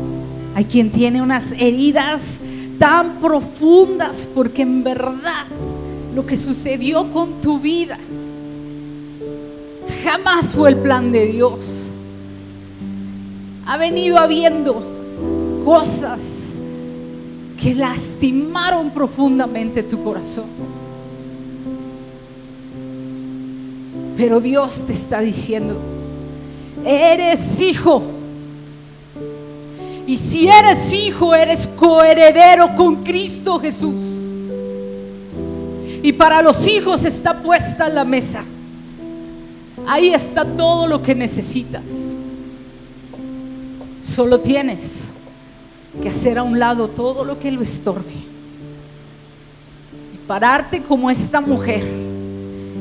Hay quien tiene unas heridas tan profundas porque en verdad lo que sucedió con tu vida jamás fue el plan de Dios. Ha venido habiendo cosas que lastimaron profundamente tu corazón, pero Dios te está diciendo: eres hijo. Y si eres hijo, eres coheredero con Cristo Jesús. Y para los hijos está puesta la mesa. Ahí está todo lo que necesitas. Solo tienes que hacer a un lado todo lo que lo estorbe pararte como esta mujer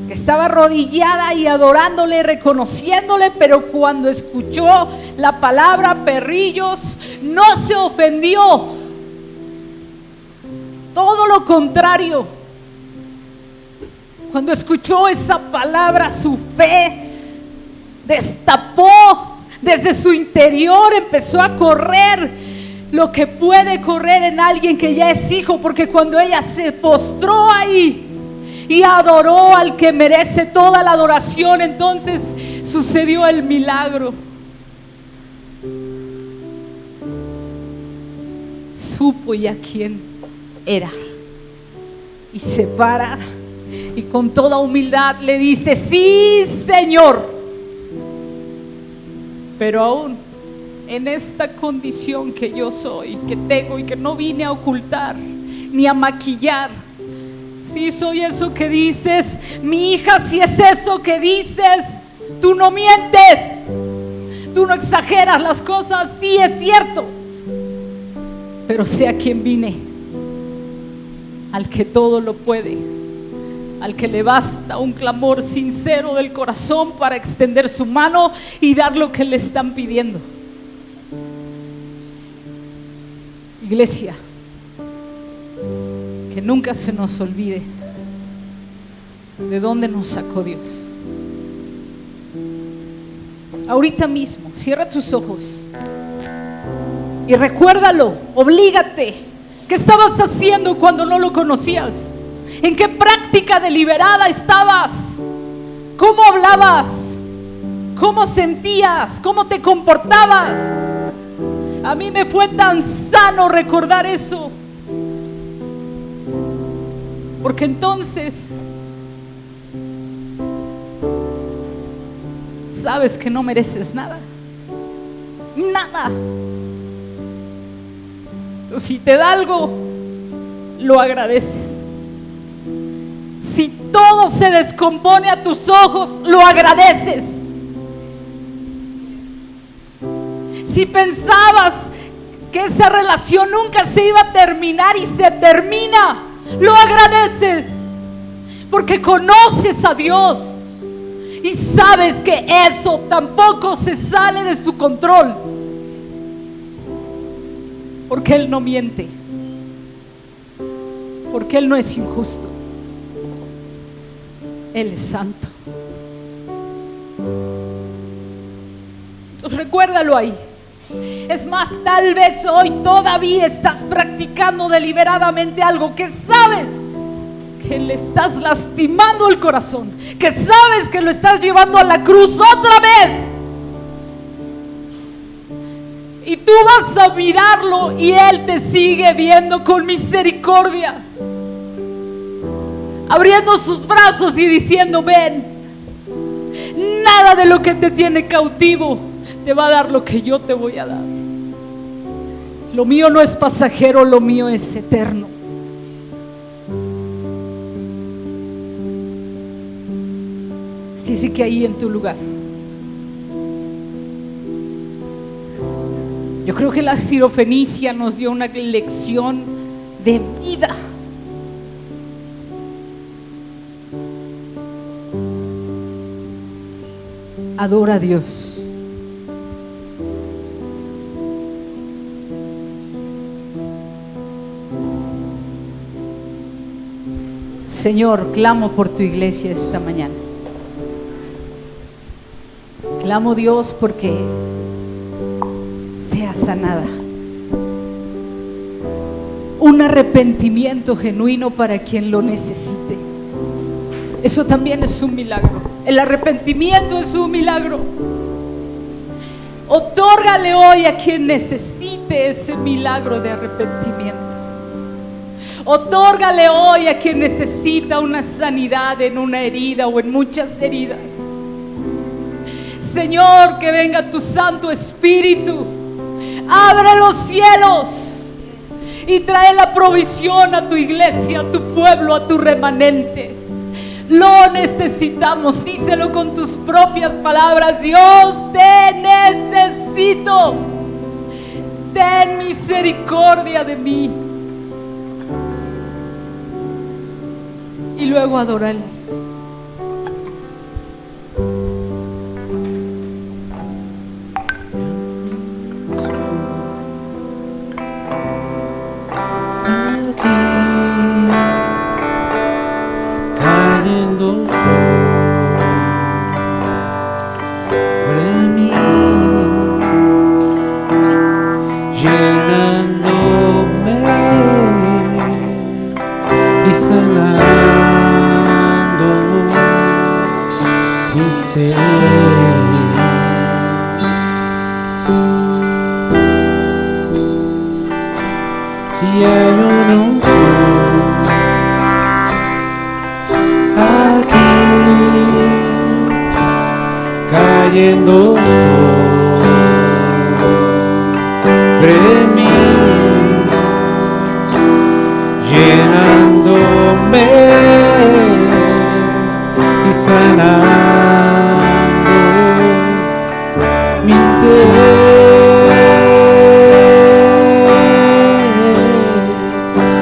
que estaba arrodillada y adorándole, reconociéndole, pero cuando escuchó la palabra perrillos no se ofendió, todo lo contrario. Cuando escuchó esa palabra, su fe destapó desde su interior, empezó a correr lo que puede correr en alguien que ya es hijo, porque cuando ella se postró ahí y adoró al que merece toda la adoración, entonces sucedió el milagro. Supo ya quién era y se para y con toda humildad le dice: sí, Señor, pero aún en esta condición que yo soy, que tengo y que no vine a ocultar ni a maquillar. Si soy eso que dices, mi hija, si es eso que dices, tú no mientes, tú no exageras las cosas, sí es cierto, pero sé a quién vine, al que todo lo puede, al que le basta un clamor sincero del corazón para extender su mano y dar lo que le están pidiendo. Iglesia, que nunca se nos olvide de dónde nos sacó Dios. Ahorita mismo, cierra tus ojos y recuérdalo, oblígate. ¿Qué estabas haciendo cuando no lo conocías? ¿En qué práctica deliberada estabas? ¿Cómo hablabas? ¿Cómo sentías? ¿Cómo te comportabas? A mí me fue tan sano recordar eso, porque entonces sabes que no mereces nada, nada. Entonces, si te da algo, lo agradeces. Si todo se descompone a tus ojos, lo agradeces. Si pensabas que esa relación nunca se iba a terminar y se termina, lo agradeces, porque conoces a Dios y sabes que eso tampoco se sale de su control, porque Él no miente, porque Él no es injusto, Él es santo. Entonces recuérdalo ahí. Es más, tal vez hoy todavía estás practicando deliberadamente algo que sabes que le estás lastimando el corazón, que sabes que lo estás llevando a la cruz otra vez, y tú vas a mirarlo y Él te sigue viendo con misericordia, abriendo sus brazos y diciendo: ven, nada de lo que te tiene cautivo te va a dar lo que yo te voy a dar. Lo mío no es pasajero, lo mío es eterno. Sí que ahí en tu lugar, yo creo que la Sirofenicia nos dio una lección de vida. Adora a Dios. Señor, clamo por tu iglesia esta mañana. Clamo, Dios, porque sea sanada. Un arrepentimiento genuino para quien lo necesite. Eso también es un milagro. El arrepentimiento es un milagro. Otórgale hoy a quien necesite ese milagro de arrepentimiento. Otórgale hoy a quien necesita una sanidad en una herida o en muchas heridas. Señor, que venga tu Santo Espíritu, abre los cielos y trae la provisión a tu iglesia, a tu pueblo, a tu remanente. Lo necesitamos, díselo con tus propias palabras: Dios, te necesito, ten misericordia de mí. y luego adórale. Cayendo sobre mí, llenándome y sanando mi ser. Si hay una unción aquí cayendo sobre mí, llenándome y sanando